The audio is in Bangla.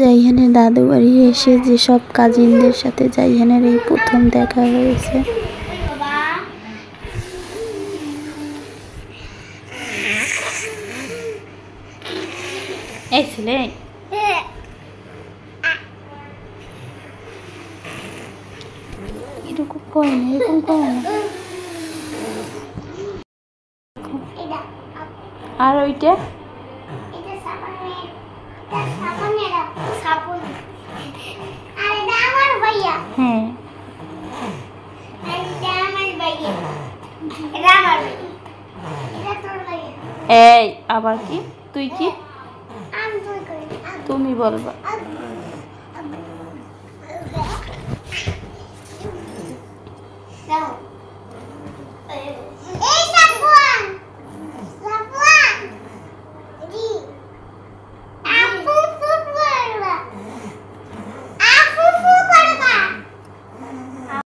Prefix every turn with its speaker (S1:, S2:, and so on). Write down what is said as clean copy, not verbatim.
S1: জাইহানের দাদু বাড়ি এসে যেসব কাজিনদের সাথে জাইহানের এই প্রথম দেখা হয়েছে। এই ছেলে এরকম করে না, এরকম করে না। আর ওইটা হ্যাঁ এই আবার কি তুই কি তুমি বলবা।